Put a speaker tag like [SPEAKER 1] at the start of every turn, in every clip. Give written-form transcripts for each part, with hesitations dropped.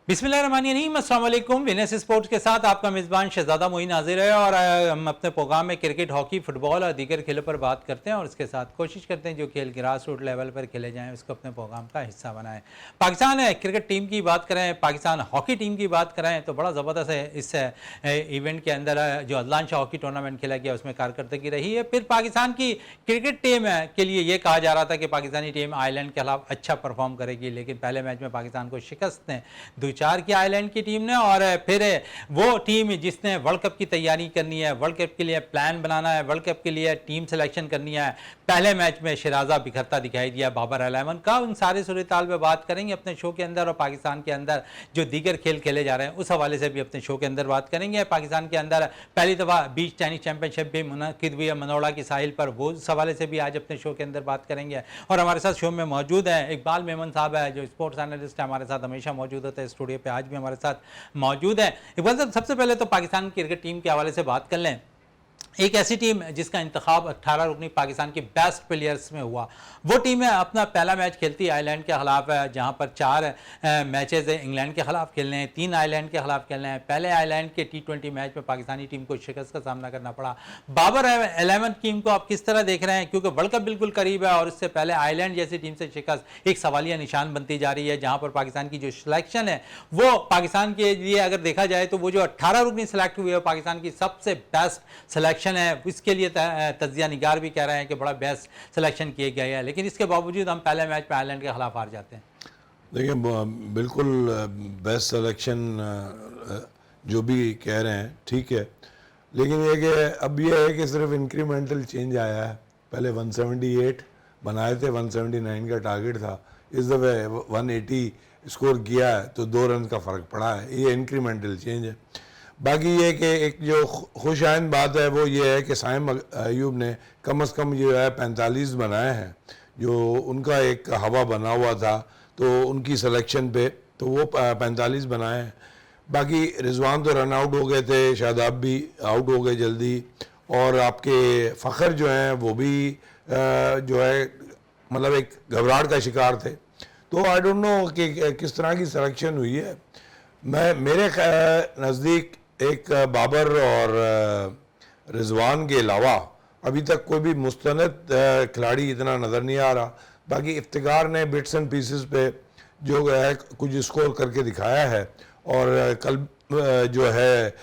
[SPEAKER 1] बिस्मिल्लाहिर्रहमानिर्रहीम, अस्सलाम वालेकुम। विनर्स स्पोर्ट्स के साथ आपका मेज़बान शहजादा मोइन हाजिर है और हम अपने प्रोग्राम में क्रिकेट, हॉकी, फुटबॉल और दीगर खेलों पर बात करते हैं और इसके साथ कोशिश करते हैं जो खेल ग्रास रूट लेवल पर खेले जाएँ उसको अपने प्रोग्राम का हिस्सा बनाएं। पाकिस्तान क्रिकेट टीम की बात करें, पाकिस्तान हॉकी टीम की बात करें तो बड़ा ज़बरदस्त है। इस इवेंट के अंदर जो अदलान शाह हॉकी टूर्नामेंट खेला गया उसमें कारकर्दगी रही है। फिर पाकिस्तान की क्रिकेट टीम के लिए ये कहा जा रहा था कि पाकिस्तानी टीम आयरलैंड के खिलाफ अच्छा परफॉर्म करेगी, लेकिन पहले मैच में पाकिस्तान को शिकस्त ने 2-4 की आयरलैंड की टीम ने। और फिर वो टीम जिसने वर्ल्ड कप की तैयारी करनी है, वर्ल्ड कप के लिए प्लान बनाना है, वर्ल्ड कप के लिए टीम सिलेक्शन करनी है, पहले मैच में शराजा बिखरता दिखाई दिया बाबर अलैमन का। उन सारे सूरत-ए-हाल में बात करेंगे अपने शो के अंदर और पाकिस्तान के अंदर जो दीगर खेल खेले जा रहे हैं उस हवाले से भी अपने शो के अंदर बात करेंगे। पाकिस्तान के अंदर पहली दफ़ा बीच टेनिस चैंपियनशिप भी मुनक़िद हुई है मनोड़ा की साहिल पर, वो उस हवाले से भी आज अपने शो के अंदर बात करेंगे। और हमारे साथ शो में मौजूद हैं इकबाल मेमन साहब है जो स्पोर्ट्स एनालिस्ट है, हमारे साथ हमेशा मौजूद होते हैं स्टूडियो पे, आज भी हमारे साथ मौजूद है। इकबाल साहब, सबसे पहले तो पाकिस्तान क्रिकेट टीम के हवाले से बात कर लें। एक ऐसी टीम जिसका इंतखाब 18 रुकनी पाकिस्तान के बेस्ट प्लेयर्स में हुआ, वो टीम है अपना पहला मैच खेलती है आयरलैंड के खिलाफ है, जहां पर 4 मैचेस इंग्लैंड के खिलाफ खेलने हैं, 3 आयरलैंड के खिलाफ खेलने हैं। पहले आयरलैंड के T20 मैच में पाकिस्तानी टीम को शिकस्त का सामना करना पड़ा। बाबर एलेवन टीम को आप किस तरह देख रहे हैं, क्योंकि वर्ल्ड कप बिल्कुल करीब है और इससे पहले आयरलैंड जैसी टीम से शिकस्त एक सवालिया निशान बनती जा रही है, जहां पर पाकिस्तान की जो सिलेक्शन है वो पाकिस्तान के लिए अगर देखा जाए तो वो जो 18 रुकनी सिलेक्ट हुई है पाकिस्तान की सबसे बेस्ट सिलेक्शन है। इसके लिए तजिया निगार भी कह रहे हैं कि बड़ा बेस्ट सिलेक्शन किए गए हैं, लेकिन इसके बावजूद हम पहले मैच में आयरलैंड के खिलाफ हार जाते हैं।
[SPEAKER 2] देखिए, बिल्कुल बेस्ट सिलेक्शन जो भी कह रहे हैं ठीक है, लेकिन ये कि अब ये है कि सिर्फ इंक्रीमेंटल चेंज आया है। पहले 178 बनाए थे, 179 का टारगेट था, इस दफ़े 180 स्कोर किया है तो 2 रन का फ़र्क पड़ा है। ये इंक्रीमेंटल चेंज है। बाकी ये कि एक जो खुशाइन बात है वो ये है कि साइम अयूब ने कम से कम जो है 45 बनाए हैं, जो उनका एक हवा बना हुआ था तो उनकी सिलेक्शन पे, तो वो 45 बनाए हैं। बाकी रिजवान तो रन आउट हो गए थे, शादाब भी आउट हो गए जल्दी, और आपके फ़खर जो हैं वो भी जो है मतलब एक घबराहट का शिकार थे। तो आई डोंट नो कि किस तरह की सिलेक्शन हुई है। मेरे नज़दीक एक बाबर और रिजवान के अलावा अभी तक कोई भी मुस्तनद खिलाड़ी इतना नज़र नहीं आ रहा। बाकी इफ्तिकार ने बिट्स एंड पीसेस पे जो है कुछ स्कोर करके दिखाया है, और कल जो है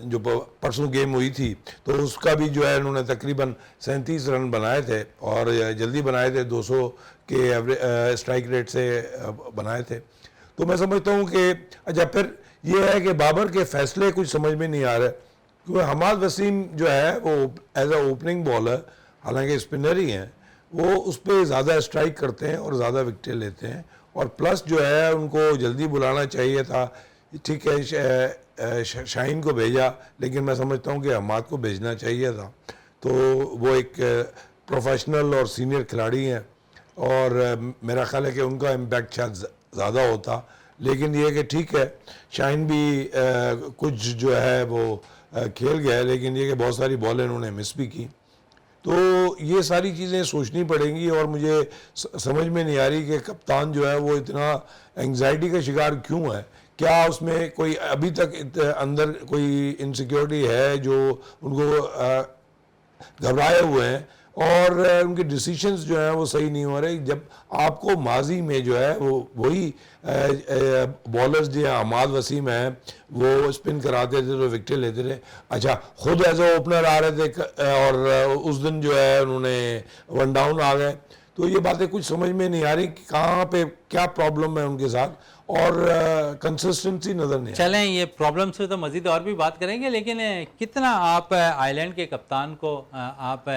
[SPEAKER 2] जो परसों गेम हुई थी तो उसका भी जो है उन्होंने तकरीबन 37 रन बनाए थे और जल्दी बनाए थे, 200 के एवरेज स्ट्राइक रेट से बनाए थे। तो मैं समझता हूँ कि अच्छा, फिर ये है कि बाबर के फैसले कुछ समझ में नहीं आ रहे, क्योंकि हमाद वसीम जो है वो एज अ ओपनिंग बॉलर, हालांकि स्पिनर ही हैं, वो उस पर ज़्यादा स्ट्राइक करते हैं और ज़्यादा विकेटें लेते हैं, और प्लस जो है उनको जल्दी बुलाना चाहिए था। ठीक है, शाहीन को भेजा, लेकिन मैं समझता हूँ कि हमाद को भेजना चाहिए था। तो वो एक प्रोफेशनल और सीनियर खिलाड़ी हैं और मेरा ख्याल है कि उनका इम्पैक्ट शायद ज़्यादा होता, लेकिन ये कि ठीक है, शाहीन भी कुछ जो है वो खेल गया, लेकिन ये कि बहुत सारी बॉलें उन्होंने मिस भी की। तो ये सारी चीज़ें सोचनी पड़ेंगी और मुझे समझ में नहीं आ रही कि कप्तान जो है वो इतना एंग्जाइटी का शिकार क्यों है। क्या उसमें कोई अभी तक अंदर कोई इनसिक्योरिटी है जो उनको घबराए हुए हैं, और उनके डिसीशंस जो हैं वो सही नहीं हो रहे। जब आपको माजी में जो है वो वही बॉलर्स जो है हमाद वसीम हैं वो स्पिन कराते थे तो विकेट लेते थे। अच्छा, खुद एज ए ओपनर आ रहे थे और उस दिन जो है उन्होंने 1 डाउन आ गए। तो ये बातें कुछ समझ में नहीं आ रही कि कहाँ पे क्या प्रॉब्लम है उनके साथ, और कंसिस्टेंसी नज़र नहीं।
[SPEAKER 1] चलें, ये प्रॉब्लम से तो मज़ीद और भी बात करेंगे, लेकिन कितना आप आयरलैंड के कप्तान को आप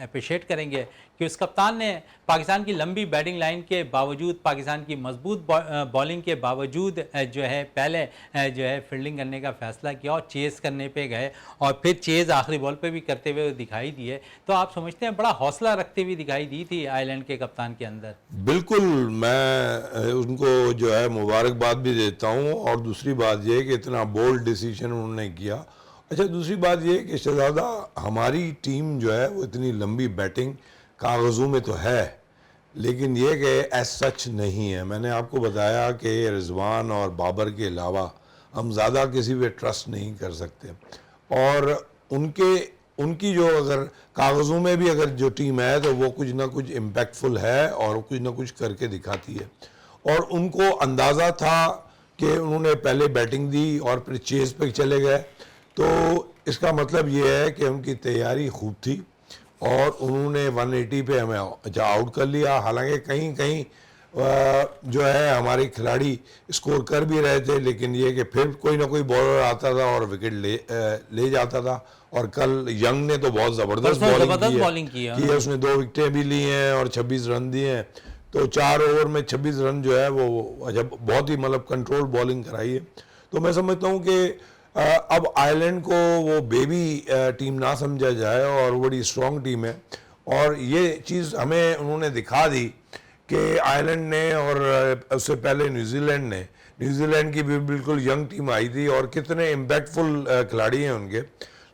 [SPEAKER 1] अप्रिशिएट करेंगे कि उस कप्तान ने पाकिस्तान की लंबी बैटिंग लाइन के बावजूद, पाकिस्तान की मजबूत बॉलिंग के बावजूद जो है पहले जो है फील्डिंग करने का फ़ैसला किया और चेज़ करने पे गए, और फिर चेज़ आखिरी बॉल पे भी करते हुए दिखाई दिए। तो आप समझते हैं बड़ा हौसला रखते हुए दिखाई दी थी आयरलैंड के कप्तान के अंदर?
[SPEAKER 2] बिल्कुल, मैं उनको जो है मुबारकबाद भी देता हूँ, और दूसरी बात यह कि इतना बोल्ड डिसीजन उन्होंने किया। अच्छा, दूसरी बात यह कि शहजादा, हमारी टीम जो है वो इतनी लंबी बैटिंग कागज़ों में तो है, लेकिन ये कि एज सच नहीं है। मैंने आपको बताया कि रिजवान और बाबर के अलावा हम ज़्यादा किसी पे ट्रस्ट नहीं कर सकते, और उनके उनकी जो अगर कागज़ों में भी अगर जो टीम है तो वो कुछ ना कुछ इम्पैक्टफुल है और कुछ ना कुछ करके दिखाती है। और उनको अंदाज़ा था कि उन्होंने पहले बैटिंग दी और फिर चेज़ पे चले गए, तो इसका मतलब ये है कि उनकी तैयारी खूब थी और उन्होंने 180 पे हमें आउट कर लिया। हालांकि कहीं कहीं जो है हमारे खिलाड़ी स्कोर कर भी रहे थे, लेकिन ये कि फिर कोई ना कोई बॉलर आता था और विकेट ले जाता था। और कल यंग ने तो बहुत ज़बरदस्त
[SPEAKER 1] बॉलिंग की
[SPEAKER 2] है, उसने 2 विकेटें भी ली हैं और 26 रन दिए हैं। तो 4 ओवर में 26 रन जो है वो जब बहुत ही मतलब कंट्रोल बॉलिंग कराई है। तो मैं समझता हूँ कि अब आयरलैंड को वो बेबी टीम ना समझा जाए और बड़ी स्ट्रॉन्ग टीम है। और ये चीज़ हमें उन्होंने दिखा दी कि आयरलैंड ने और उससे पहले न्यूजीलैंड की भी बिल्कुल यंग टीम आई थी और कितने इम्पैक्टफुल खिलाड़ी हैं उनके।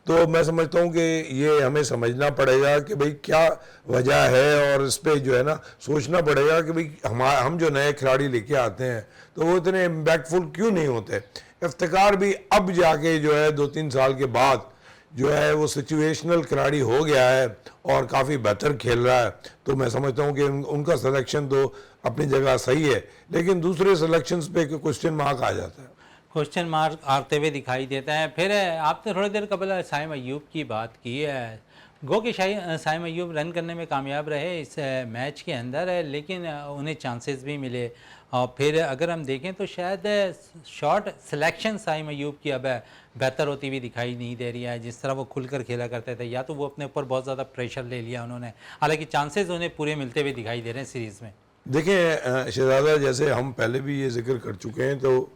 [SPEAKER 2] तो मैं समझता हूँ कि ये हमें समझना पड़ेगा कि भाई क्या वजह है, और इस पर जो है ना सोचना पड़ेगा कि भाई हम जो नए खिलाड़ी लेके आते हैं तो वो इतने इम्पैक्टफुल क्यों नहीं होते। इफ्तिकार भी अब जाके जो है 2-3 साल के बाद जो है वो सिचुएशनल खिलाड़ी हो गया है और काफ़ी बेहतर खेल रहा है। तो मैं समझता हूँ कि उनका सिलेक्शन तो अपनी जगह सही है, लेकिन दूसरे सिलेक्शंस पे क्वेश्चन मार्क आ जाता है।
[SPEAKER 1] क्वेश्चन मार्क आते हुए दिखाई देता है। फिर आपने थोड़ी देर कबल साइम अय्यूब की बात की है। गो कि साइम अय्यूब रन करने में कामयाब रहे इस मैच के अंदर, लेकिन उन्हें चांसेस भी मिले। और फिर अगर हम देखें तो शायद शॉट सिलेक्शन साइम अय्यूब की अब बेहतर होती हुई दिखाई नहीं दे रही है। जिस तरह वो खुलकर खेला करते थे, या तो वो अपने ऊपर बहुत ज़्यादा प्रेशर ले लिया उन्होंने, हालांकि चांसेस उन्हें पूरे मिलते हुए दिखाई दे रहे हैं सीरीज़ में।
[SPEAKER 2] देखें शहजादा, जैसे हम पहले भी ये जिक्र कर चुके हैं, तो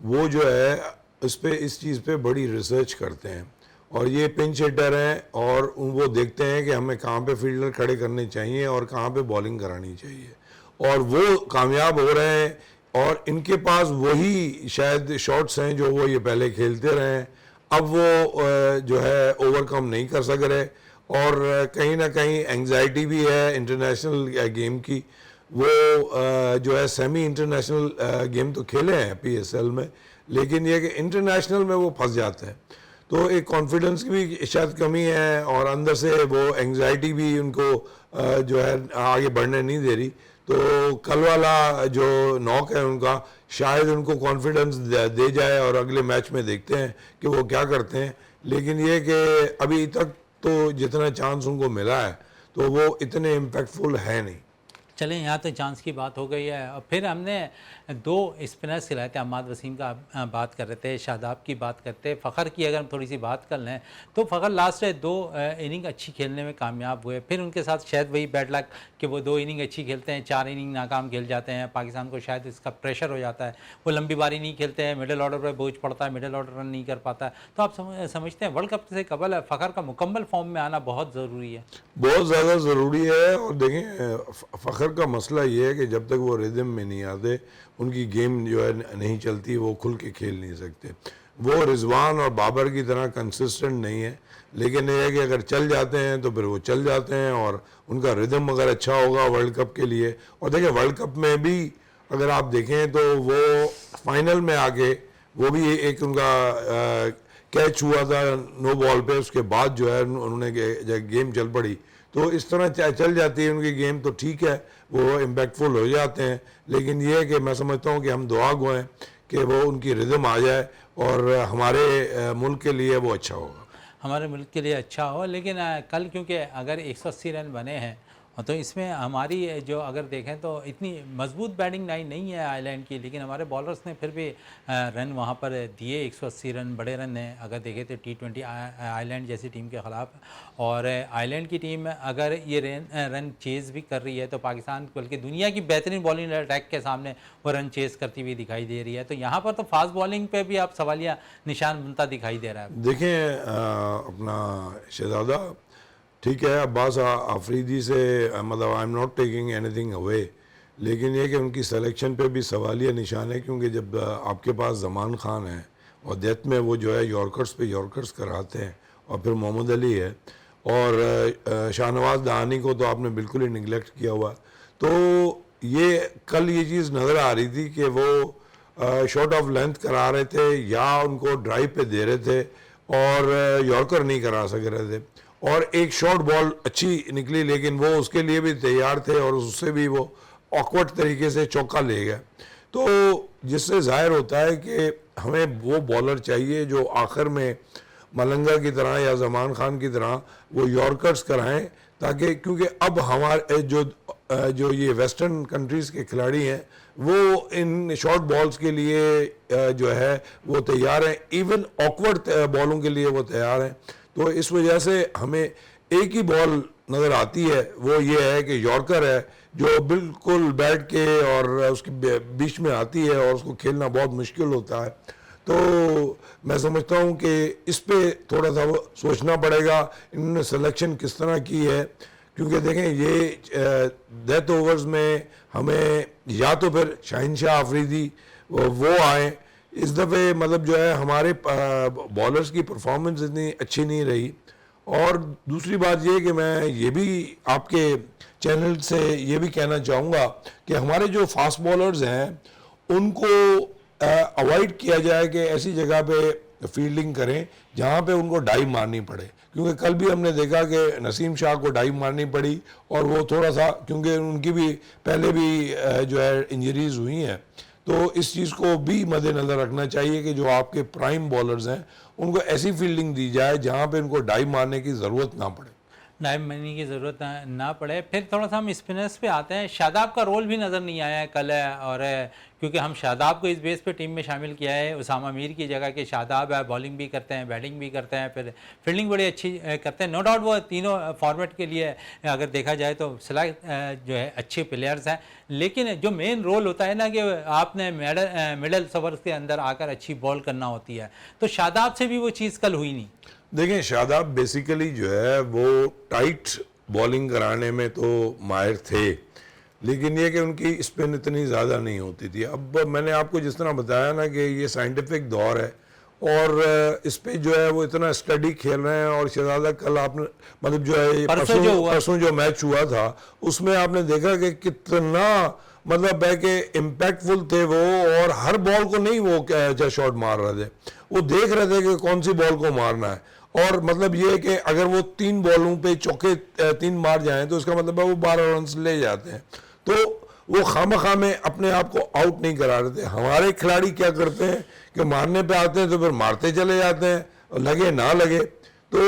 [SPEAKER 2] वो जो है इस चीज़ पे बड़ी रिसर्च करते हैं और ये पिंच हिटर हैं और वो देखते हैं कि हमें कहाँ पे फील्डर खड़े करने चाहिए और कहाँ पे बॉलिंग करानी चाहिए, और वो कामयाब हो रहे हैं। और इनके पास वही शायद शॉट्स हैं जो वो ये पहले खेलते रहे हैं, अब वो जो है ओवरकम नहीं कर सक रहे। और कहीं ना कहीं एंग्जाइटी भी है इंटरनेशनल गेम की। वो जो है सेमी इंटरनेशनल गेम तो खेले हैं PSL में, लेकिन ये कि इंटरनेशनल में वो फंस जाते हैं। तो एक कॉन्फिडेंस की भी शायद कमी है और अंदर से वो एंग्जाइटी भी उनको जो है आगे बढ़ने नहीं दे रही। तो कल वाला जो नॉक है उनका शायद उनको कॉन्फिडेंस दे जाए और अगले मैच में देखते हैं कि वो क्या करते हैं। लेकिन ये कि अभी तक तो जितना चांस उनको मिला है तो वो इतने इम्पैक्टफुल है नहीं।
[SPEAKER 1] चलें, यहाँ तो चांस की बात हो गई है। और फिर हमने 2 स्पिनर्स खिलाए थे। अम्माद वसीम का बात कर रहे थे, शादाब की बात करते, फ़खर की अगर हम थोड़ी सी बात कर लें तो फ़खर लास्ट 2 इनिंग अच्छी खेलने में कामयाब हुए। फिर उनके साथ शायद वही बैड लक कि वो 2 इनिंग अच्छी खेलते हैं, 4 इनिंग नाकाम खेल जाते हैं। पाकिस्तान को शायद इसका प्रेशर हो जाता है, वो लंबी बारी नहीं खेलते हैं, मिडिल ऑर्डर पर बोझ पड़ता है, मिडिल ऑर्डर रन नहीं कर पाता है। तो आप समझते हैं वर्ल्ड कप से कबल फ़खर का मुकम्मल फॉर्म में आना बहुत ज़रूरी है?
[SPEAKER 2] बहुत ज़्यादा ज़रूरी है। और देखें फ़खर का मसला ये है कि जब तक वो रिदम में नहीं आते उनकी गेम जो है नहीं चलती, वो खुल के खेल नहीं सकते। वो रिजवान और बाबर की तरह कंसिस्टेंट नहीं है, लेकिन ये है कि अगर चल जाते हैं तो फिर वो चल जाते हैं और उनका रिदम अगर अच्छा होगा वर्ल्ड कप के लिए। और देखिए वर्ल्ड कप में भी अगर आप देखें तो वो फाइनल में आके वो भी एक उनका कैच हुआ था नो बॉल पे, उसके बाद जो है उन्होंने गेम चल पड़ी। तो इस तरह चल जाती है उनकी गेम तो ठीक है, वो इम्पैक्टफुल हो जाते हैं। लेकिन ये है कि मैं समझता हूँ कि हम दुआ गो हैं कि वो उनकी रिदम आ जाए और हमारे मुल्क के लिए वो अच्छा होगा,
[SPEAKER 1] हमारे मुल्क के लिए अच्छा हो। लेकिन कल क्योंकि अगर 180 रन बने हैं तो इसमें हमारी जो अगर देखें तो इतनी मजबूत बैटिंग लाइन नहीं है आयरलैंड की, लेकिन हमारे बॉलर्स ने फिर भी रन वहाँ पर दिए। 180 रन बड़े रन हैं अगर देखें तो T20 आयरलैंड जैसी टीम के ख़िलाफ़। और आयरलैंड की टीम अगर ये रन चेज़ भी कर रही है तो पाकिस्तान बल्कि दुनिया की बेहतरीन बॉलिंग अटैक के सामने वो रन चेज़ करती हुई दिखाई दे रही है। तो यहाँ पर तो फास्ट बॉलिंग पर भी आप सवालिया निशान बनता दिखाई दे रहा है।
[SPEAKER 2] देखें अपना शहजादा, ठीक है अब्बास आफरीदी से मतलब I am not taking anything away, लेकिन ये कि उनकी सिलेक्शन पे भी सवालिया निशान है। क्योंकि जब आपके पास ज़मान खान है और डेथ में वो जो है यॉर्कर्स पे यॉर्कर्स कराते हैं, और फिर मोहम्मद अली है और शाहनवाज दहानी को तो आपने बिल्कुल ही निगलेक्ट किया हुआ है। तो ये कल ये चीज़ नज़र आ रही थी कि वो शॉट ऑफ लेंथ करा रहे थे या उनको ड्राइव पे दे रहे थे और यॉर्कर नहीं करा सक रहे थे, और एक शॉर्ट बॉल अच्छी निकली लेकिन वो उसके लिए भी तैयार थे और उससे भी वो ऑकवर्ड तरीके से चौका ले गए। तो जिससे जाहिर होता है कि हमें वो बॉलर चाहिए जो आखिर में मलंगा की तरह या जमान खान की तरह वो यॉर्कर्स कराएं, ताकि क्योंकि अब हमारे जो ये वेस्टर्न कंट्रीज़ के खिलाड़ी हैं वो इन शॉर्ट बॉल्स के लिए जो है वो तैयार हैं, इवन ऑकवर्ड बॉलों के लिए वो तैयार हैं। तो इस वजह से हमें एक ही बॉल नज़र आती है, वो ये है कि यॉर्कर है जो बिल्कुल बैठ के और उसके बीच में आती है और उसको खेलना बहुत मुश्किल होता है। तो मैं समझता हूँ कि इस पे थोड़ा सा वो सोचना पड़ेगा इन्होंने सिलेक्शन किस तरह की है, क्योंकि देखें ये डेथ ओवर्स में हमें या तो फिर शाहिनशाह आफरीदी वो आए, इस दफ़े मतलब जो है हमारे बॉलर्स की परफॉर्मेंस इतनी अच्छी नहीं रही। और दूसरी बात ये कि मैं ये भी आपके चैनल से ये भी कहना चाहूँगा कि हमारे जो फास्ट बॉलर्स हैं उनको अवॉइड किया जाए कि ऐसी जगह पे फील्डिंग करें जहाँ पे उनको डाइव मारनी पड़े, क्योंकि कल भी हमने देखा कि नसीम शाह को डाइव मारनी पड़ी और वो थोड़ा सा, क्योंकि उनकी भी पहले भी जो है इंजरीज हुई हैं, तो इस चीज़ को भी मद्देनज़र रखना चाहिए कि जो आपके प्राइम बॉलर्स हैं उनको ऐसी फील्डिंग दी जाए जहाँ पे उनको डाइव मारने की ज़रूरत ना पड़े,
[SPEAKER 1] डाइव मारने की ज़रूरत ना पड़े। फिर थोड़ा सा हम स्पिनर्स पे आते हैं। शादाब का रोल भी नज़र नहीं आया है कल, और क्योंकि हम शादाब को इस बेस पे टीम में शामिल किया है उसामा मीर की जगह के। शादाब है, बॉलिंग भी करते हैं, बैटिंग भी करते हैं, फिर फील्डिंग बड़ी अच्छी करते हैं। नो डाउट वो तीनों फॉर्मेट के लिए अगर देखा जाए तो सिलेक्ट जो है अच्छे प्लेयर्स हैं, लेकिन जो मेन रोल होता है ना कि आपने मिडल ओवर्स के अंदर आकर अच्छी बॉल करना होती है, तो शादाब से भी वो चीज़ कल हुई नहीं।
[SPEAKER 2] देखें शादाब बेसिकली जो है वो टाइट बॉलिंग कराने में तो माहिर थे, लेकिन ये कि उनकी स्पिन इतनी ज़्यादा नहीं होती थी। अब मैंने आपको जिस तरह बताया ना कि ये साइंटिफिक दौर है और इस पे जो है वो इतना स्टडी खेल रहे हैं। और शहजादा कल आपने मतलब जो है परसों जो मैच हुआ था उसमें आपने देखा कि कितना मतलब है कि इम्पैक्टफुल थे वो, और हर बॉल को नहीं वो शॉट मार रहे थे, वो देख रहे थे कि कौन सी बॉल को मारना है। और मतलब ये है कि अगर वो 3 बॉलों पे चौके 3 मार जाएं तो उसका मतलब है वो 12 रन ले जाते हैं। तो वो खामखा में अपने आप को आउट नहीं करा रहे थे। हमारे खिलाड़ी क्या करते हैं कि मारने पे आते हैं तो फिर मारते चले जाते हैं, लगे ना लगे। तो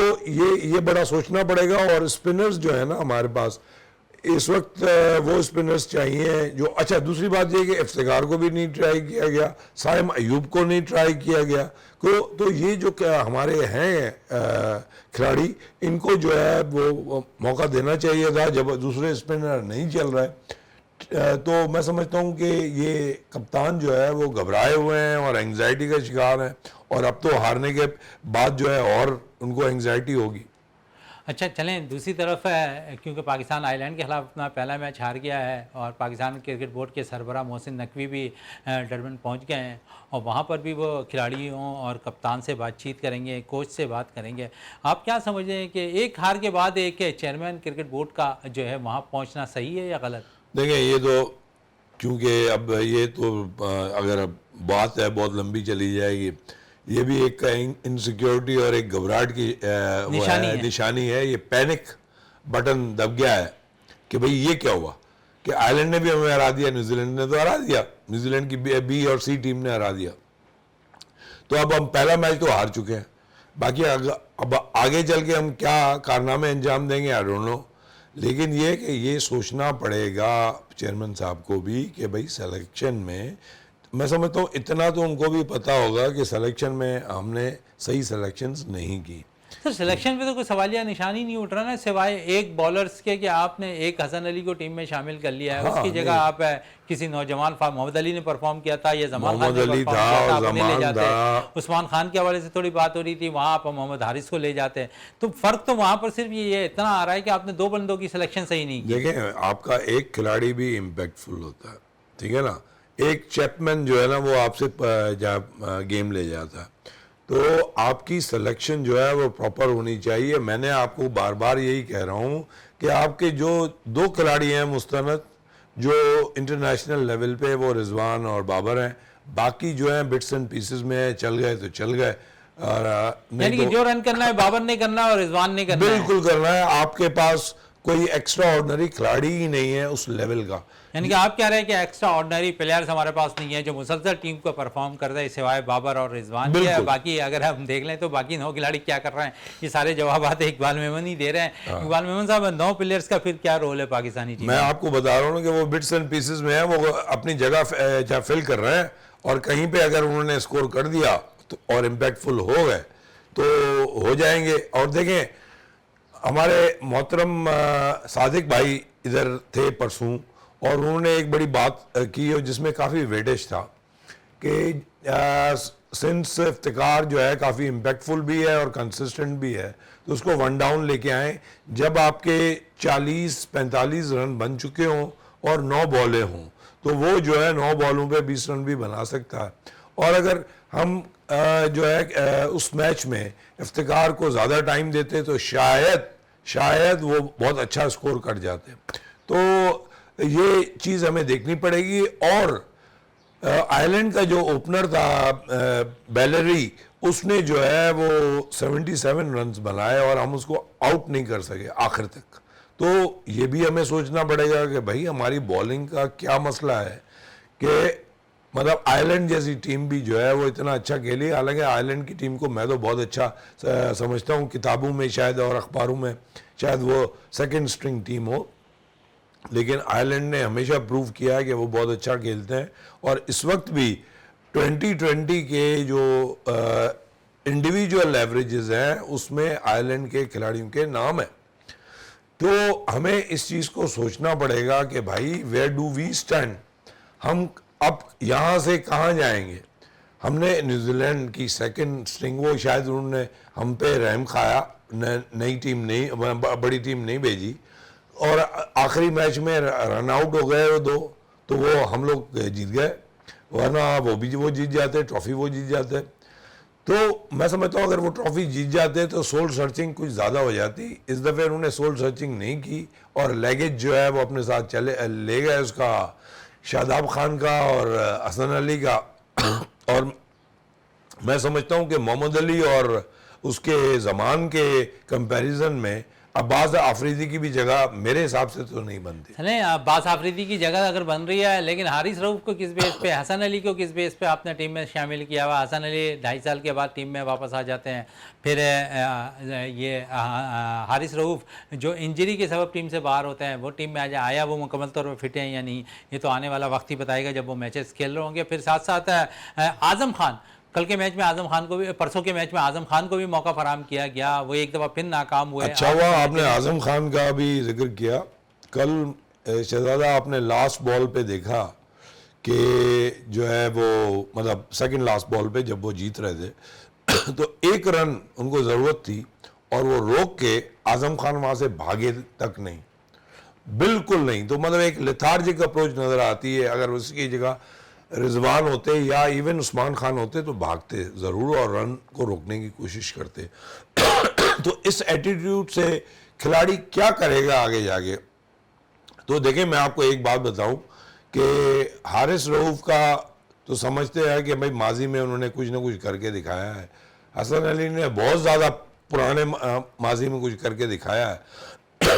[SPEAKER 2] ये बड़ा सोचना पड़ेगा। और स्पिनर्स जो है ना हमारे पास इस वक्त वो स्पिनर्स चाहिए जो, अच्छा दूसरी बात ये कि इफ्तिखार को भी नहीं ट्राई किया गया, साइम अयूब को नहीं ट्राई किया गया। तो ये जो क्या हमारे हैं खिलाड़ी, इनको जो है वो मौका देना चाहिए था जब दूसरे स्पिनर नहीं चल रहा है। तो मैं समझता हूँ कि ये कप्तान जो है वो घबराए हुए हैं और एंग्जाइटी का शिकार हैं, और अब तो हारने के बाद जो है और उनको एंग्जाइटी होगी।
[SPEAKER 1] अच्छा चलें दूसरी तरफ है, क्योंकि पाकिस्तान आयरलैंड के खिलाफ अपना पहला मैच हार गया है और पाकिस्तान क्रिकेट बोर्ड के सरबराह मोहसिन नकवी भी डरबन पहुंच गए हैं और वहां पर भी वो खिलाड़ियों और कप्तान से बातचीत करेंगे, कोच से बात करेंगे। आप क्या समझते हैं कि एक हार के बाद एक चेयरमैन क्रिकेट बोर्ड का जो है वहाँ पहुँचना सही है या गलत?
[SPEAKER 2] देखें ये तो क्योंकि अब ये तो अगर बात है बहुत लंबी चली जाएगी, ये भी एक इनसिक्योरिटी और एक घबराहट की निशानी है। ये पैनिक बटन दब गया है कि भाई ये क्या हुआ कि आयरलैंड ने भी हमें हरा दिया, न्यूजीलैंड ने तो हरा दिया, न्यूजीलैंड की बी और सी टीम ने हरा दिया, तो अब हम पहला मैच तो हार चुके हैं। बाकी अब आगे चल के हम क्या कारनामे अंजाम देंगे आई डोंट नो, लेकिन ये कि ये सोचना पड़ेगा चेयरमैन साहब को भी कि भाई सिलेक्शन में, मैं समझता हूँ इतना तो उनको भी पता होगा कि सिलेक्शन में हमने सही सिलेक्शंस नहीं की।
[SPEAKER 1] सर सिलेक्शन पे तो कोई सवालिया निशान ही नहीं उठ रहा ना, सिवाय एक बॉलर्स के कि आपने एक हसन अली को टीम में शामिल कर लिया है। हाँ, उसकी जगह आप किसी नौजवान मोहम्मद अली ने परफॉर्म किया था, ये जमान खान ने परफॉर्म किया था, आप ले जाते। उस्मान खान के हवाले से थोड़ी बात हो रही थी, वहाँ आप मोहम्मद हारिस को ले जाते हैं। तो फर्क तो वहाँ पर सिर्फ ये इतना आ रहा है कि आपने 2 बंदों की सिलेक्शन सही नहीं की।
[SPEAKER 2] देखें आपका एक खिलाड़ी भी इम्पैक्टफुल होता है, ठीक है ना। एक चैपमैन जो है ना वो आपसे गेम ले जाता है, तो आपकी सिलेक्शन जो है वो प्रॉपर होनी चाहिए। मैंने आपको बार बार यही कह रहा हूँ कि आपके जो 2 खिलाड़ी हैं मुस्तनद, जो इंटरनेशनल लेवल पे वो रिजवान और बाबर हैं, बाकी जो हैं बिट्स एंड पीसेस में चल गए तो चल गए, और
[SPEAKER 1] यानी कि
[SPEAKER 2] तो
[SPEAKER 1] जो रन करना है बाबर ने करना है और रिजवान ने करना है।
[SPEAKER 2] बिल्कुल करना है। आपके पास कोई एक्स्ट्रा ऑर्डिनरी खिलाड़ी ही नहीं है उस लेवल का।
[SPEAKER 1] यानी कि आप कह रहे हैं कि एक्स्ट्रा ऑर्डिनरी प्लेयर्स हमारे पास नहीं है जो मुसलसल टीम को परफॉर्म कर रहे हैं, सिवाय बाबर और रिजवान के।
[SPEAKER 2] बिल्कुल।
[SPEAKER 1] बाकी अगर हम देख लें तो बाकी 9 खिलाड़ी क्या कर रहे हैं, ये सारे जवाब आते इकबाल मेमन ही दे रहे हैं। इकबाल मेमन साहब, 9 प्लेयर्स का फिर क्या रोल है पाकिस्तानी टीम
[SPEAKER 2] मैं
[SPEAKER 1] में?
[SPEAKER 2] आपको बता रहा हूँ कि वो बिट्स एंड पीसेस में है, वो अपनी जगह फिल कर रहे हैं, और कहीं पे अगर उन्होंने स्कोर कर दिया तो और इम्पैक्टफुल हो गए तो हो जाएंगे। और देखें, हमारे मोहतरम सादिक भाई इधर थे परसों, और उन्होंने एक बड़ी बात की है जिसमें काफ़ी वेटेज था कि सिंस इफ्तिकार जो है काफ़ी इम्पैक्टफुल भी है और कंसिस्टेंट भी है, तो उसको 1 डाउन लेके आए जब आपके 40-45 रन बन चुके हों और 9 बॉलें हों, तो वो जो है 9 बॉलों पे 20 रन भी बना सकता है। और अगर हम जो है उस मैच में इफ्तिकार को ज़्यादा टाइम देते तो शायद वो बहुत अच्छा स्कोर कर जाते। तो ये चीज़ हमें देखनी पड़ेगी। और आयरलैंड का जो ओपनर था बेलरी, उसने जो है वो 77 रन्स बनाए और हम उसको आउट नहीं कर सके आखिर तक। तो ये भी हमें सोचना पड़ेगा कि भाई हमारी बॉलिंग का क्या मसला है कि मतलब आयरलैंड जैसी टीम भी जो है वो इतना अच्छा खेली। हालांकि आयरलैंड की टीम को मैं तो बहुत अच्छा समझता हूँ, किताबों में शायद और अखबारों में शायद वो सेकंड स्ट्रिंग टीम हो, लेकिन आयरलैंड ने हमेशा प्रूव किया है कि वो बहुत अच्छा खेलते हैं। और इस वक्त भी 2020 के जो इंडिविजुअल एवरेजेस हैं उसमें आयरलैंड के खिलाड़ियों के नाम है। तो हमें इस चीज़ को सोचना पड़ेगा कि भाई वेयर डू वी स्टैंड, हम अब यहाँ से कहाँ जाएंगे। हमने न्यूजीलैंड की सेकंड स्ट्रिंग, वो शायद उन्होंने हम पे रहम खाया, नई टीम नहीं, बड़ी टीम नहीं भेजी, और आखिरी मैच में रन आउट हो गए वो 2, तो वो हम लोग जीत गए, वरना वो जीत जाते, ट्रॉफी वो जीत जाते। तो मैं समझता हूँ अगर वो ट्रॉफी जीत जाते तो सोल सर्चिंग कुछ ज़्यादा हो जाती। इस दफ़े उन्होंने सोल सर्चिंग नहीं की और लगेज जो है वो अपने साथ ले गए, उसका शादाब खान का और हसन अली का। और मैं समझता हूँ कि मोहम्मद अली और उसके ज़मान के कंपैरिजन में अब्बास आफरीदी की भी जगह मेरे हिसाब से तो नहीं बनती।
[SPEAKER 1] नहीं, अब्बास आफरीदी की जगह अगर बन रही है, लेकिन हारिस रऊफ को किस बेस पे, हसन अली को किस बेस पे आपने टीम में शामिल किया हुआ? हसन अली 2.5 साल के बाद टीम में वापस आ जाते हैं, फिर ये हारिस रऊफ जो इंजरी के सबब टीम से बाहर होते हैं वो टीम में आया, वो मुकम्मल तौर पर फिट हैं या नहीं, ये तो आने वाला वक्त ही बताएगा जब वो मैचेस खेल रहे होंगे। फिर साथ साथ आज़म खान, कल के मैच में आजम खान को भी, परसों के मैच में आजम खान को भी मौका फराहम किया गया, वो एक दफ़ा फिर नाकाम हुए।
[SPEAKER 2] अच्छा हुआ आपने आजम खान का भी जिक्र किया। कल शहजादा आपने लास्ट बॉल पे देखा कि जो है वो मतलब सेकंड लास्ट बॉल पे जब वो जीत रहे थे तो 1 रन उनको ज़रूरत थी और वो रोक के आजम खान वहाँ से भागे तक नहीं, बिल्कुल नहीं। तो मतलब एक लेथार्जिक अप्रोच नज़र आती है। अगर उसकी जगह रिजवान होते या इवन उस्मान खान होते तो भागते ज़रूर और रन को रोकने की कोशिश करते। तो इस एटीट्यूड से खिलाड़ी क्या करेगा आगे जाके। तो देखें, मैं आपको एक बात बताऊं कि हारिस रऊफ का तो समझते हैं कि भाई माजी में उन्होंने कुछ ना कुछ करके दिखाया है, हसन अली ने बहुत ज़्यादा पुराने माजी में कुछ करके दिखाया है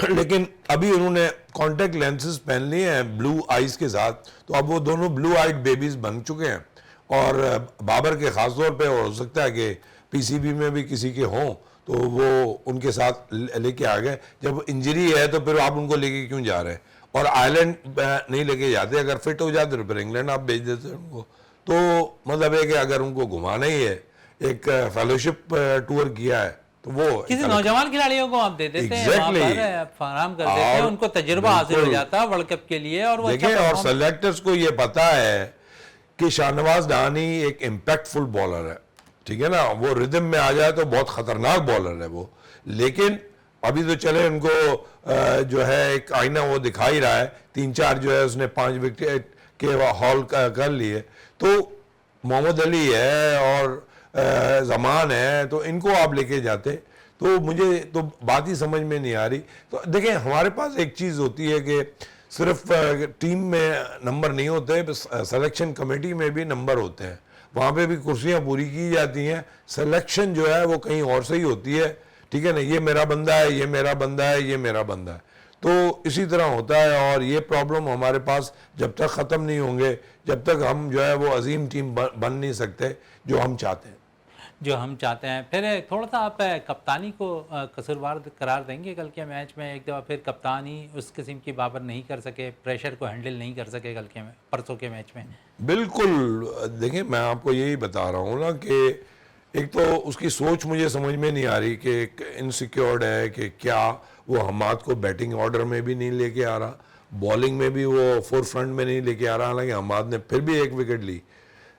[SPEAKER 2] लेकिन अभी उन्होंने कॉन्टेक्ट लेंसेज पहन लिए हैं ब्लू आइज के साथ, तो अब वो दोनों ब्लू आइड बेबीज बन चुके हैं। और बाबर के ख़ास तौर पे हो सकता है कि पीसीबी में भी किसी के हों तो वो उनके साथ लेके आ गए। जब इंजरी है तो फिर आप उनको लेके क्यों जा रहे हैं? और आयरलैंड नहीं लेके जाते, अगर फिट हो जाते तो फिर इंग्लैंड आप भेज देते उनको। तो मतलब है कि अगर उनको घुमाना ही है, एक फेलोशिप टूर किया है तो वो
[SPEAKER 1] किसी नौजवान खिलाड़ियों को आप दे देते हैं, वहाँ पर फराहम कर देते हैं, उनको तजुर्बा हासिल हो जाता है वर्ल्ड कप के लिए। और वो
[SPEAKER 2] देखिए, और सेलेक्टर्स को ये पता है कि शाहनवाज डहानी एक इम्पैक्टफुल बॉलर है, ठीक है ना, वो रिदम में आ जाए तो बहुत खतरनाक बॉलर है वो। लेकिन अभी तो चले उनको जो है एक आईना वो दिखा ही रहा है, 3-4 जो है उसने 5 विकेट के हॉल कर लिए। तो मोहम्मद अली है और ज़मान है, तो इनको आप लेके जाते तो मुझे तो बात ही समझ में नहीं आ रही। तो देखें, हमारे पास एक चीज़ होती है कि सिर्फ टीम में नंबर नहीं होते, सिलेक्शन कमेटी में भी नंबर होते हैं, वहाँ पे भी कुर्सियाँ पूरी की जाती हैं। सिलेक्शन जो है वो कहीं और से ही होती है, ठीक है ना, ये मेरा बंदा है, ये मेरा बंदा है, ये मेरा बंदा है, तो इसी तरह होता है। और ये प्रॉब्लम हमारे पास जब तक ख़त्म नहीं होंगे, जब तक हम जो है वो अजीम टीम बन नहीं सकते जो हम चाहते हैं।
[SPEAKER 1] जो हम चाहते हैं। फिर थोड़ा सा आप कप्तानी को कसूरवार करार देंगे कल के मैच में? एक दफ़ा फिर कप्तानी उस किस्म की बाबर नहीं कर सके, प्रेशर को हैंडल नहीं कर सके कल के परसों के मैच में।
[SPEAKER 2] बिल्कुल, देखिए मैं आपको यही बता रहा हूँ ना कि एक तो उसकी सोच मुझे समझ में नहीं आ रही कि इनसिक्योर्ड है कि क्या वो हमाद को बैटिंग ऑर्डर में भी नहीं लेके आ रहा, बॉलिंग में भी वो फोर फ्रंट में नहीं लेके आ रहा, हालांकि हमाद ने फिर भी एक विकेट ली।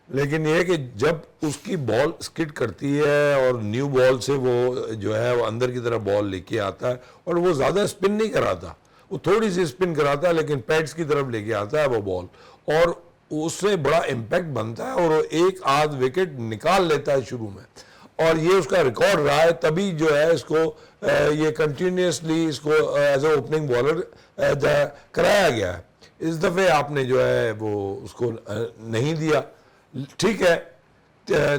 [SPEAKER 2] लेकिन ये है कि जब उसकी बॉल स्किड करती है और न्यू बॉल से वो जो है वो अंदर की तरफ बॉल लेके आता है, और वो ज़्यादा स्पिन नहीं कराता, वो थोड़ी सी स्पिन कराता है लेकिन पैड्स की तरफ लेके आता है वो बॉल, और उससे बड़ा इम्पैक्ट बनता है और वो एक आध विकेट निकाल लेता है शुरू में, और ये उसका रिकॉर्ड रहा है। तभी जो है इसको ये कंटिन्यूसली इसको एज ए ओपनिंग बॉलर कराया गया है। इस दफ़े आपने जो है वो उसको नहीं दिया, ठीक है,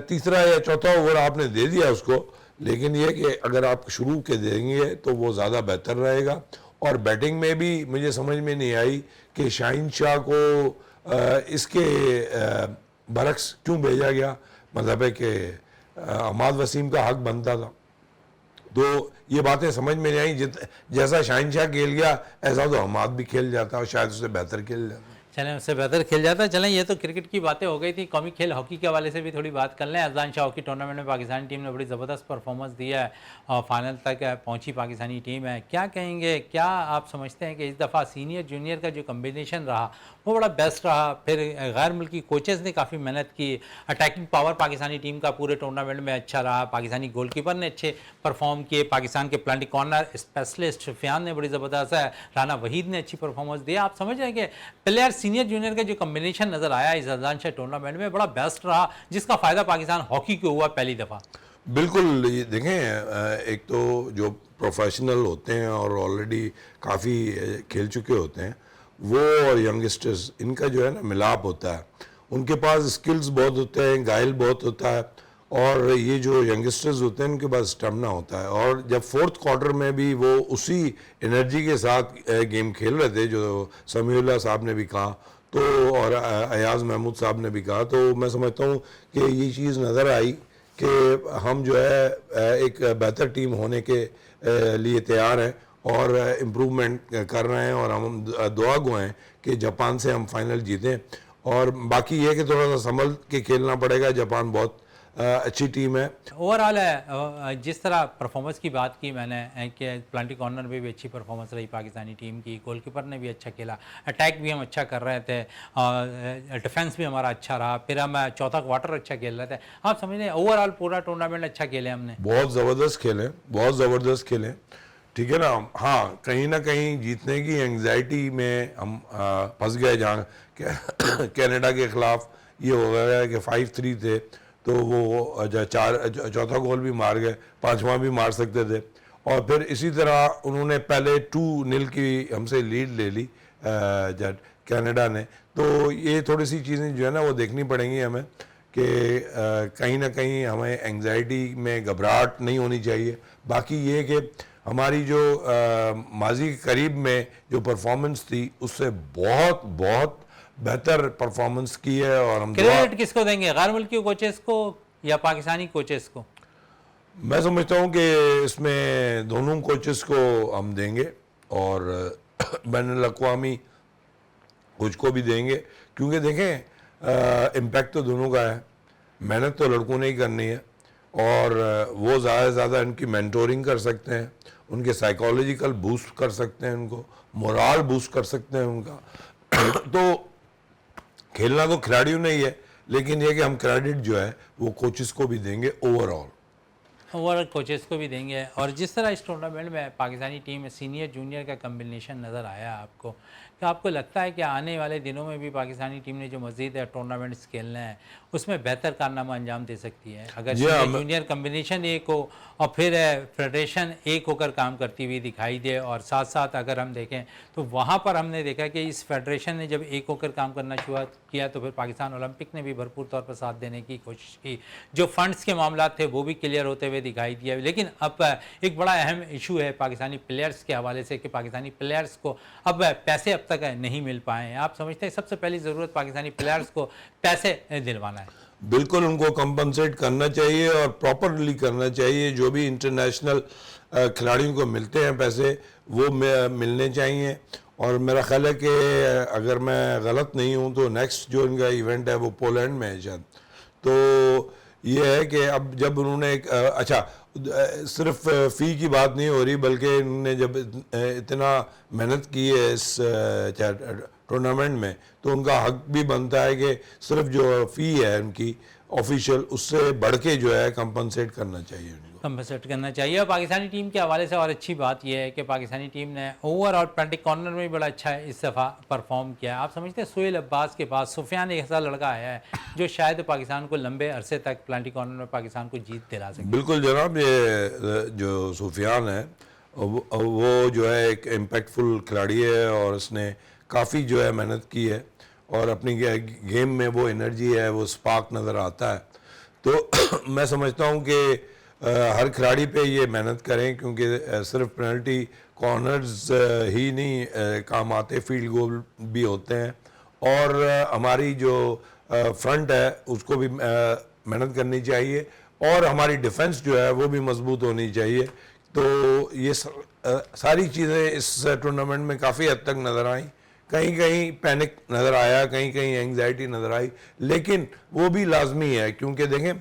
[SPEAKER 2] तीसरा या चौथा ओवर आपने दे दिया उसको, लेकिन ये कि अगर आप शुरू के देंगे तो वो ज़्यादा बेहतर रहेगा। और बैटिंग में भी मुझे समझ में नहीं आई कि शाहीन शाह को इसके बरक्स क्यों भेजा गया, मतलब है कि हमाद वसीम का हक बनता था। तो ये बातें समझ में नहीं आई, जैसा शाहीन शाह खेल गया ऐसा तो हमाद भी खेल जाता और शायद उससे बेहतर खेल जाता।
[SPEAKER 1] चलें, उससे बेहतर खेल जाता है। चलें, ये तो क्रिकेट की बातें हो गई थी, कौमी खेल हॉकी के हवाले से भी थोड़ी बात कर लें। अजलान शाह हॉकी टूर्नामेंट में पाकिस्तानी टीम ने बड़ी ज़बरदस्त परफॉर्मेंस दिया है और फाइनल तक पहुंची पाकिस्तानी टीम है। क्या कहेंगे, क्या आप समझते हैं कि इस दफ़ा सीनियर जूनियर का जो कम्बिनेशन रहा वो बड़ा बेस्ट रहा? फिर गैर मुल्की कोचेस ने काफ़ी मेहनत की, अटैकिंग पावर पाकिस्तानी टीम का पूरे टूर्नामेंट में अच्छा रहा, पाकिस्तानी गोलकीपर ने अच्छे परफॉर्म किए, पाकिस्तान के प्लांटिक कॉर्नर स्पेशलिस्ट सुफियान ने बड़ी ज़बरदस्त है, राना वहीद ने अच्छी परफॉर्मेंस दी। आप समझ रहे हैं कि प्लेयर सीनियर जूनियर का जो कम्बिनेशन नज़र आया इस अजलान शाह टूर्नामेंट में बड़ा बेस्ट रहा, जिसका फ़ायदा पाकिस्तान हॉकी को हुआ पहली दफ़ा?
[SPEAKER 2] बिल्कुल, ये देखें, एक तो जो प्रोफेशनल होते हैं और ऑलरेडी काफ़ी खेल चुके होते हैं वो और यंगस्टर्स, इनका जो है ना मिलाप होता है, उनके पास स्किल्स बहुत होते हैं, गाइल बहुत होता है, और ये जो यंगस्टर्स होते हैं उनके पास स्टेमिना होता है। और जब फोर्थ क्वार्टर में भी वो उसी एनर्जी के साथ गेम खेल रहे थे जो समीउल्लाह साहब ने भी कहा तो, और अयाज महमूद साहब ने भी कहा, तो मैं समझता हूँ कि ये चीज़ नज़र आई कि हम जो है एक बेहतर टीम होने के लिए तैयार हैं और इम्प्रूवमेंट कर रहे हैं, और हम दुआ गो हैं कि जापान से हम फाइनल जीतें। और बाकी ये कि थोड़ा सा संभल के खेलना पड़ेगा, जापान बहुत अच्छी टीम है।
[SPEAKER 1] ओवरऑल है जिस तरह परफॉर्मेंस की बात की मैंने कि प्लांटिक कॉर्नर में भी अच्छी परफॉर्मेंस रही पाकिस्तानी टीम की, गोलकीपर ने भी अच्छा खेला, अटैक भी हम अच्छा कर रहे थे, डिफेंस भी हमारा अच्छा रहा, फिर हम चौथा क्वार्टर अच्छा खेल रहे थे। आप समझ लें ओवरऑल पूरा टूर्नामेंट अच्छा खेले हमने,
[SPEAKER 2] बहुत ज़बरदस्त खेले, बहुत ज़बरदस्त खेले, ठीक है ना। हाँ, कहीं ना कहीं जीतने की एंग्जाइटी में हम फंस गए, जहाँ कनाडा के ख़िलाफ़ ये हो गया कि 5-3 थे तो वो चौथा गोल भी मार गए, पांचवा भी मार सकते थे, और फिर इसी तरह उन्होंने पहले 2-0 की हमसे लीड ले ली जब कनाडा ने। तो ये थोड़ी सी चीज़ें जो है ना वो देखनी पड़ेंगी हमें कि कहीं ना कहीं हमें एंग्जाइटी में घबराहट नहीं होनी चाहिए। बाकी ये कि हमारी जो माजी के करीब में जो परफॉर्मेंस थी उससे बहुत बहुत बेहतर परफॉर्मेंस की है, और हम
[SPEAKER 1] क्रेडिट किसको देंगे, गैर मुल्की कोचेस को या पाकिस्तानी कोचेस को?
[SPEAKER 2] मैं समझता हूँ कि इसमें दोनों कोचेस को हम देंगे और बैनुल अक़वामी कोच को भी देंगे, क्योंकि देखें इम्पैक्ट तो दोनों का है, मेहनत तो लड़कों ने ही करनी है, और वो ज़्यादा से ज़्यादा इनकी मेंटोरिंग कर सकते हैं, उनके साइकोलॉजिकल बूस्ट कर सकते हैं, उनको मोरल बूस्ट कर सकते हैं उनका। तो खेलना तो खिलाड़ियों ने ही है, लेकिन ये कि हम क्रेडिट जो है वो कोचेस को भी देंगे ओवरऑल।
[SPEAKER 1] ओवर कोचेस को भी देंगे। और जिस तरह इस टूर्नामेंट में पाकिस्तानी टीम में सीनियर जूनियर का कम्बिनेशन नज़र आया आपको, क्या आपको लगता है कि आने वाले दिनों में भी पाकिस्तानी टीम ने जो मज़ीद टूर्नामेंट्स खेलने हैं उसमें बेहतर कारनामा अंजाम दे सकती है अगर सीनियर जूनियर कम्बिनेशन एक हो और फिर फेडरेशन एक होकर काम करती हुई दिखाई दे? और साथ साथ अगर हम देखें तो वहाँ पर हमने देखा कि इस फेडरेशन ने जब एक होकर काम करना शुरू किया तो फिर पाकिस्तान ओलंपिक ने भी भरपूर तौर पर साथ देने की कोशिश की। जो फंड्स के मामला थे वो भी क्लियर होते हुए दिखाई दिया। लेकिन अब एक बड़ा अहम इशू है पाकिस्तानी प्लेयर्स के हवाले से कि पाकिस्तानी प्लेयर्स को अब पैसे अब तक नहीं मिल पाए हैं। आप समझते हैं सबसे पहली ज़रूरत पाकिस्तानी प्लेयर्स को पैसे दिलवाना है?
[SPEAKER 2] बिल्कुल, उनको कंपनसेट करना चाहिए और प्रॉपरली करना चाहिए। जो भी इंटरनेशनल खिलाड़ियों को मिलते हैं पैसे वो मिलने चाहिए। और मेरा ख्याल है कि अगर मैं गलत नहीं हूँ तो नेक्स्ट जो इनका इवेंट है वो पोलैंड में है शायद। तो ये है कि अब जब उन्होंने एक सिर्फ फ़ी की बात नहीं हो रही बल्कि इन्होंने जब इतना मेहनत की है इस टूर्नामेंट में तो उनका हक भी बनता है कि सिर्फ जो फ़ी है उनकी ऑफिशियल उससे बढ़ के जो है कंपनसेट करना चाहिए उनको।
[SPEAKER 1] कंपनसेट करना चाहिए। और पाकिस्तानी टीम के हवाले से और अच्छी बात यह है कि पाकिस्तानी टीम ने ओवरऑल पेनल्टी कॉर्नर में भी बड़ा अच्छा इस दफ़ा परफॉर्म किया। आप समझते हैं सोहेल अब्बास के बाद सुफियान एक ऐसा लड़का आया है जो शायद पाकिस्तान को लंबे अरसे तक पेनल्टी कॉर्नर में पाकिस्तान को जीत दिला सके?
[SPEAKER 2] बिल्कुल जनाब, ये जो सुफियान है वो जो है एक इम्पैक्टफुल खिलाड़ी है और उसने काफ़ी जो है मेहनत की है और अपनी गेम में वो एनर्जी है, वो स्पार्क नज़र आता है। तो मैं समझता हूँ कि हर खिलाड़ी पे ये मेहनत करें क्योंकि सिर्फ पेनल्टी कॉर्नर्स ही नहीं काम आते, फील्ड गोल भी होते हैं और हमारी जो फ्रंट है उसको भी मेहनत करनी चाहिए और हमारी डिफेंस जो है वो भी मजबूत होनी चाहिए। तो ये सारी चीज़ें इस टूर्नामेंट में काफ़ी हद तक नज़र आई। कहीं कहीं पैनिक नज़र आया, कहीं कहीं एंग्जाइटी नज़र आई, लेकिन वो भी लाजमी है क्योंकि देखें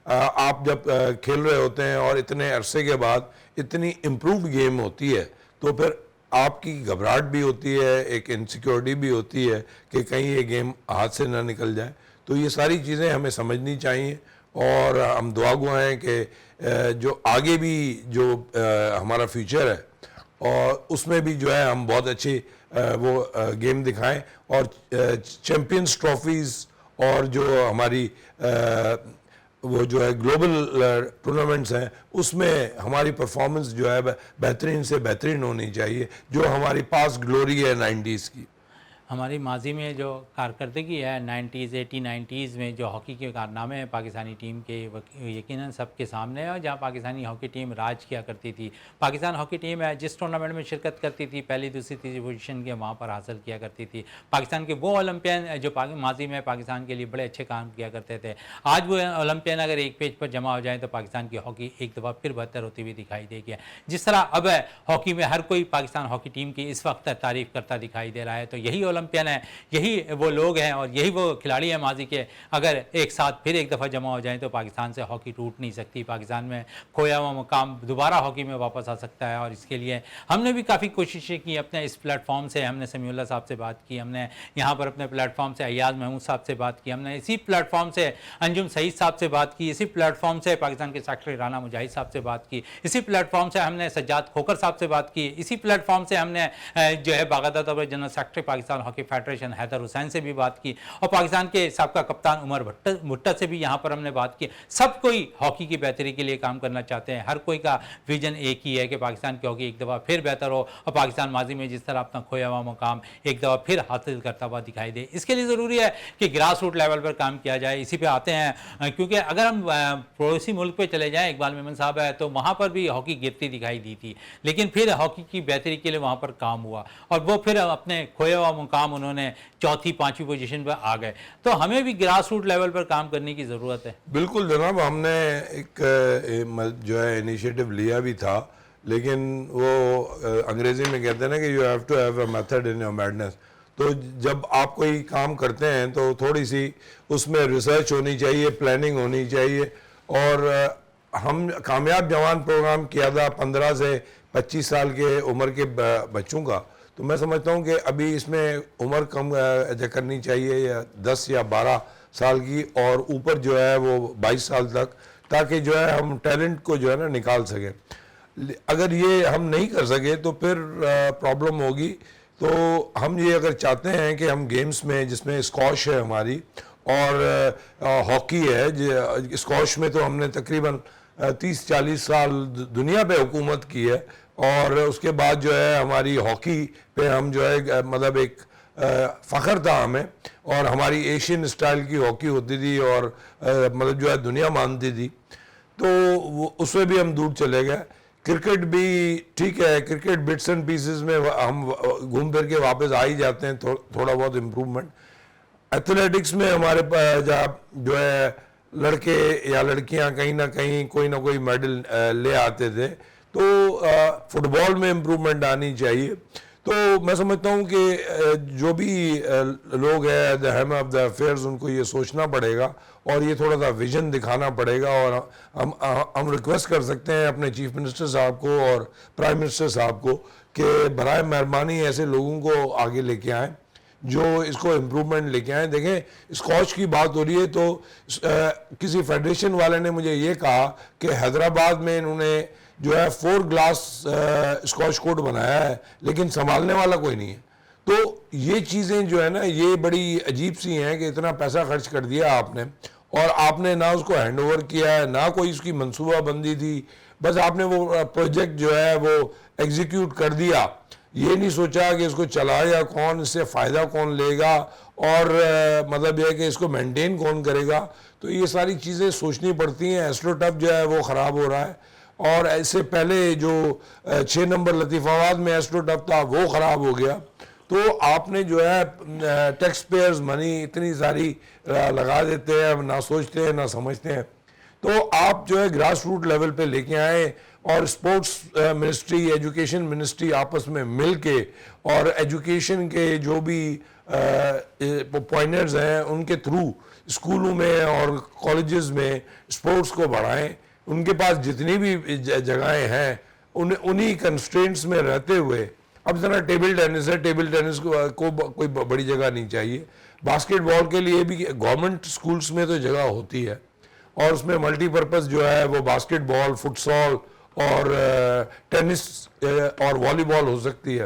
[SPEAKER 2] आप जब खेल रहे होते हैं और इतने अरसे के बाद इतनी इम्प्रूव्ड गेम होती है तो फिर आपकी घबराहट भी होती है, एक इनसिक्योरिटी भी होती है कि कहीं ये गेम हाथ से ना निकल जाए। तो ये सारी चीज़ें हमें समझनी चाहिए और हम दुआगो हैं कि जो आगे भी जो हमारा फ्यूचर है और उसमें भी जो है हम बहुत अच्छी वो गेम दिखाएं और चैम्पियंस ट्रॉफीज़ और जो हमारी वो जो है ग्लोबल टूर्नामेंट्स हैं उसमें हमारी परफॉर्मेंस जो है बेहतरीन से बेहतरीन होनी चाहिए, जो हमारी पास ग्लोरी है 90s की।
[SPEAKER 1] हमारी माजी में जो कारकर्दगी है 90s 80 90s में जो हॉकी के कारनामे हैं पाकिस्तानी टीम के यकीनन सबके सामने है। और जहाँ पाकिस्तानी हॉकी टीम राज किया करती थी, पाकिस्तान हॉकी टीम है जिस टूर्नामेंट में शिरकत करती थी पहली दूसरी तीसरी पोजीशन के वहाँ पर हासिल किया करती थी। पाकिस्तान के वो ओलंपियन जो माजी में पाकिस्तान के लिए बड़े अच्छे काम किया करते थे, आज वो ओलंपियन अगर एक पेज पर जमा हो जाए तो पाकिस्तान की हॉकी एक दफ़ा फिर बेहतर होती हुई दिखाई देगी। जिस तरह अब हॉकी में हर कोई पाकिस्तान हॉकी टीम की इस वक्त तारीफ़ करता दिखाई दे रहा है, तो यही ओलंपियन है, यही वो लोग हैं और यही वो खिलाड़ी हैं माजी के, अगर एक साथ फिर एक दफ़ा जमा हो जाएं तो पाकिस्तान से हॉकी टूट नहीं सकती। पाकिस्तान में खोया हुआ मुकाम दोबारा हॉकी में वापस आ सकता है। और इसके लिए हमने भी काफ़ी कोशिशें की अपने इस प्लेटफॉर्म से। हमने समीउल्लाह साहब से बात की, हमने यहाँ पर अपने प्लेटफॉर्म से अयाज महमूद साहब से बात की, हमने इसी प्लेटफॉर्म से अंजुम सईद साहब से बात की, इसी प्लेटफॉर्म से पाकिस्तान के सेक्रेटरी राना मुजाहिद साहब से बात की, इसी प्लेटफॉर्म से हमने सज्जाद खोकर साहब से बात की, इसी प्लेटफॉर्म से हमने जो है बाकायदा तौर पर general secretary Pakistan hockey federation Haider Hussain से भी बात की और पाकिस्तान के साबका कप्तान उमर भुट्टा से भी यहाँ पर हमने बात की। सब कोई हॉकी की बेहतरी के लिए काम करना चाहते हैं, हर कोई का विजन एक ही है कि पाकिस्तान की हॉकी एक दफ़ा फिर बेहतर हो और पाकिस्तान माजी में जिस तरह अपना खोया हुआ मुकाम एक दफ़ा फिर हासिल करता हुआ दिखाई दे। इसके लिए ज़रूरी है कि ग्रास रूट लेवल पर काम किया जाए। इसी पे आते हैं क्योंकि अगर हम पड़ोसी मुल्क पे चले जाएं, इकबाल मेमन साहब है, तो वहाँ पर भी हॉकी गिरती दिखाई दी थी, लेकिन फिर हॉकी की बेहतरी के लिए वहाँ पर काम हुआ और वो फिर अपने खोया हुआ मुकाम उन्होंने चौथी पांचवी पोजीशन पर आ गए। तो हमें भी ग्रास रूट लेवल पर काम करने की ज़रूरत है।
[SPEAKER 2] बिल्कुल जनाब, हमने एक जो है इनिशिएटिव लिया भी था, लेकिन वो अंग्रेजी में कहते हैं ना कि you have to have a method in your madness. तो जब आप कोई काम करते हैं तो थोड़ी सी उसमें रिसर्च होनी चाहिए, प्लानिंग होनी चाहिए। और हम कामयाब जवान प्रोग्राम किया था 15 से 25 साल के उम्र के बच्चों का, तो मैं समझता हूँ कि अभी इसमें उम्र कम करनी चाहिए या 10 या 12 साल की और ऊपर जो है वो 22 साल तक, ताकि जो है हम टैलेंट को जो है ना निकाल सकें। अगर ये हम नहीं कर सके तो फिर प्रॉब्लम होगी। तो हम ये अगर चाहते हैं कि हम गेम्स में, जिसमें स्क्वॉश है हमारी और हॉकी है, स्क्वॉश में तो हमने तकरीबन 30-40 साल दुनिया पे हुकूमत की है, और उसके बाद जो है हमारी हॉकी पे हम जो है मतलब एक फ़ख्र था हमें, और हमारी एशियन स्टाइल की हॉकी होती थी और मतलब जो है दुनिया मानती थी। तो वो उसमें भी हम दूर चले गए। क्रिकेट भी ठीक है, क्रिकेट बिट्स एंड पीसेस में हम घूम फिर के वापस आ ही जाते हैं, थोड़ा बहुत इम्प्रूवमेंट। एथलेटिक्स में हमारे जहाँ जो है लड़के या लड़कियां कहीं ना कहीं कोई ना कोई मेडल ले आते थे, तो फुटबॉल में इम्प्रूवमेंट आनी चाहिए। तो मैं समझता हूँ कि जो भी लोग हैं, the helm of the affairs, उनको ये सोचना पड़ेगा और ये थोड़ा सा विजन दिखाना पड़ेगा। और हम रिक्वेस्ट कर सकते हैं अपने चीफ मिनिस्टर साहब को और प्राइम मिनिस्टर साहब को कि बराए मेहरबानी ऐसे लोगों को आगे लेके आएँ जो इसको इम्प्रूवमेंट लेके आए। देखें, स्कॉच की बात हो रही है तो किसी फेडरेशन वाले ने मुझे ये कहा कि हैदराबाद में इन्होंने जो है 4 ग्लास स्कॉच कोर्ट बनाया है, लेकिन संभालने वाला कोई नहीं है। तो ये चीज़ें जो है ना, ये बड़ी अजीब सी हैं कि इतना पैसा खर्च कर दिया आपने और आपने ना उसको हैंड ओवर किया है, ना कोई उसकी मनसूबाबंदी थी, बस आपने वो प्रोजेक्ट जो है वो एग्जीक्यूट कर दिया। ये नहीं सोचा कि इसको चलाएगा कौन, इससे फ़ायदा कौन लेगा, और मतलब यह है कि इसको मेंटेन कौन करेगा। तो ये सारी चीज़ें सोचनी पड़ती हैं। एस्ट्रोटफ जो है वो ख़राब हो रहा है, और ऐसे पहले जो 6 नंबर लतीफ़ाबाद में एस्ट्रोटफ था वो ख़राब हो गया। तो आपने जो है टैक्स पेयर्स मनी इतनी सारी लगा देते हैं, ना सोचते हैं ना समझते हैं। तो आप जो है ग्रास रूट लेवल पे लेके आए, और स्पोर्ट्स मिनिस्ट्री, एजुकेशन मिनिस्ट्री आपस में मिल के, और एजुकेशन के जो भी पॉइंटर्स हैं उनके थ्रू स्कूलों में और कॉलेजेस में स्पोर्ट्स को बढ़ाएं। उनके पास जितनी भी जगहें हैं उन्हीं कंस्ट्रेंट्स में रहते हुए, अब ज़रा टेबल टेनिस है, टेबल टेनिस को कोई बड़ी जगह नहीं चाहिए। बास्केटबॉल के लिए भी गवर्नमेंट स्कूल्स में तो जगह होती है, और उसमें मल्टीपर्पज़ जो है वो बास्केटबॉल, फुटसॉल और टेनिस और वॉलीबॉल हो सकती है।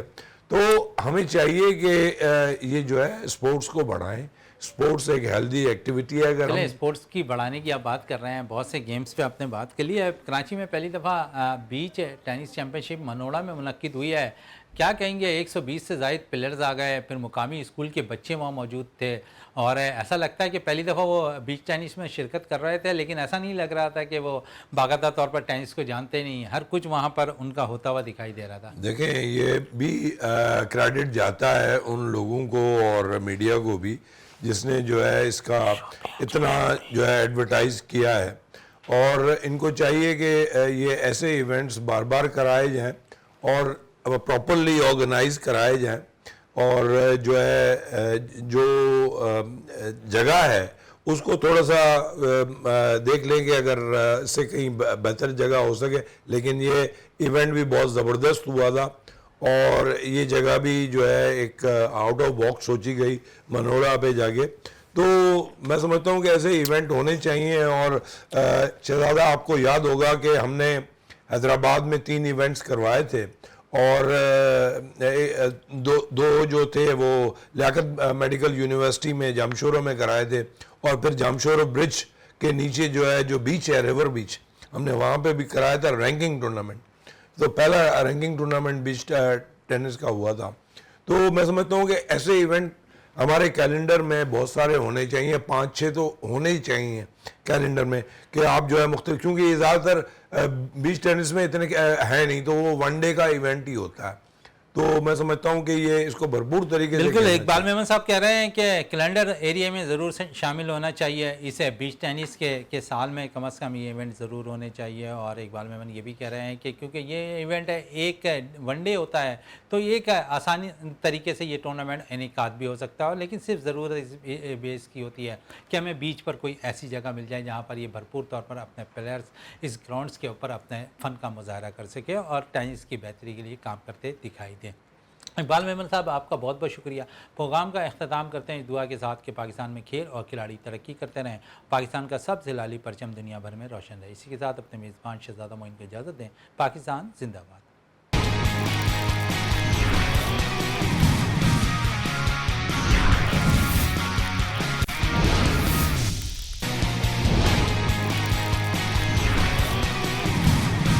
[SPEAKER 2] तो हमें चाहिए कि ये जो है स्पोर्ट्स को बढ़ाएं। स्पोर्ट्स एक हेल्दी एक्टिविटी है। अगर हम
[SPEAKER 1] स्पोर्ट्स की बढ़ाने की आप बात कर रहे हैं, बहुत से गेम्स पे आपने बात कर ली है। कराची में पहली दफ़ा बीच टेनिस चैंपियनशिप मनोड़ा में मुनक्किद हुई है। क्या कहेंगे, 120 से ज़ायद प्लेयर्स आ गए, फिर मुकामी स्कूल के बच्चे वहाँ मौजूद थे, और ऐसा लगता है कि पहली दफ़ा वो बीच टेनिस में शिरकत कर रहे थे, लेकिन ऐसा नहीं लग रहा था कि वो बाकायदा तौर पर टेनिस को जानते नहीं। हर कुछ वहाँ पर उनका होता हुआ दिखाई दे रहा था।
[SPEAKER 2] देखें, ये भी क्रेडिट जाता है उन लोगों को और मीडिया को भी जिसने जो है इसका इतना जो है एडवर्टाइज़ किया है। और इनको चाहिए कि ये ऐसे इवेंट्स बार बार कराए जाएं और प्रॉपरली ऑर्गेनाइज कराए जाएं, और जो है जो जगह है उसको थोड़ा सा देख लें कि अगर इससे कहीं बेहतर जगह हो सके। लेकिन ये इवेंट भी बहुत ज़बरदस्त हुआ था, और ये जगह भी जो है एक आउट ऑफ बॉक्स सोची गई मनोड़ा पे जाके। तो मैं समझता हूँ कि ऐसे इवेंट होने चाहिए। और शहजादा, आपको याद होगा कि हमने हैदराबाद में 3 इवेंट्स करवाए थे, और दो जो थे वो लियाकत मेडिकल यूनिवर्सिटी में जामशोरो में कराए थे, और फिर जामशोरो ब्रिज के नीचे जो है जो बीच है, रिवर बीच, हमने वहाँ पे भी कराया था रैंकिंग टूर्नामेंट। तो पहला रैंकिंग टूर्नामेंट बीच टेनिस का हुआ था। तो मैं समझता हूँ कि ऐसे इवेंट हमारे कैलेंडर में बहुत सारे होने चाहिए, 5-6 तो होने ही चाहिए कैलेंडर में, कि आप जो है मुख्तलिफ, क्योंकि ये ज़्यादातर बीच टेनिस में इतने है नहीं, तो वो 1 डे का इवेंट ही होता है। तो मैं समझता हूँ कि ये इसको भरपूर तरीके से
[SPEAKER 1] बिल्कुल, इकबाल मेमन साहब कह रहे हैं कि कैलेंडर एरिया में ज़रूर शामिल होना चाहिए। इसे बीच टेनिस के साल में कम से कम ये इवेंट ज़रूर होने चाहिए। और इकबाल मेमन ये भी कह रहे हैं कि क्योंकि ये इवेंट है, एक 1 डे होता है, तो एक आसानी तरीके से ये टूर्नामेंट इनेकाद भी हो सकता है। लेकिन सिर्फ ज़रूरत इस बेस की होती है कि हमें बीच पर कोई ऐसी जगह मिल जाए जहाँ पर ये भरपूर तौर पर अपने प्लेयर्स इस ग्राउंड्स के ऊपर अपने फ़न का मुजाहरा कर सके और टेनिस की बेहतरी के लिए काम करते दिखाई दें। इकबाल मेमन साहब, आपका बहुत बहुत शुक्रिया। प्रोग्राम का अख्ताम करते हैं इस दुआ के साथ कि पाकिस्तान में खेल और खिलाड़ी तरक्की करते रहें, पाकिस्तान का सबसे लाली परचम दुनिया भर में रोशन रहे। इसी के साथ अपने मेज़बान शहजादा मोइन को इजाज़त दें। पाकिस्तान जिंदाबाद।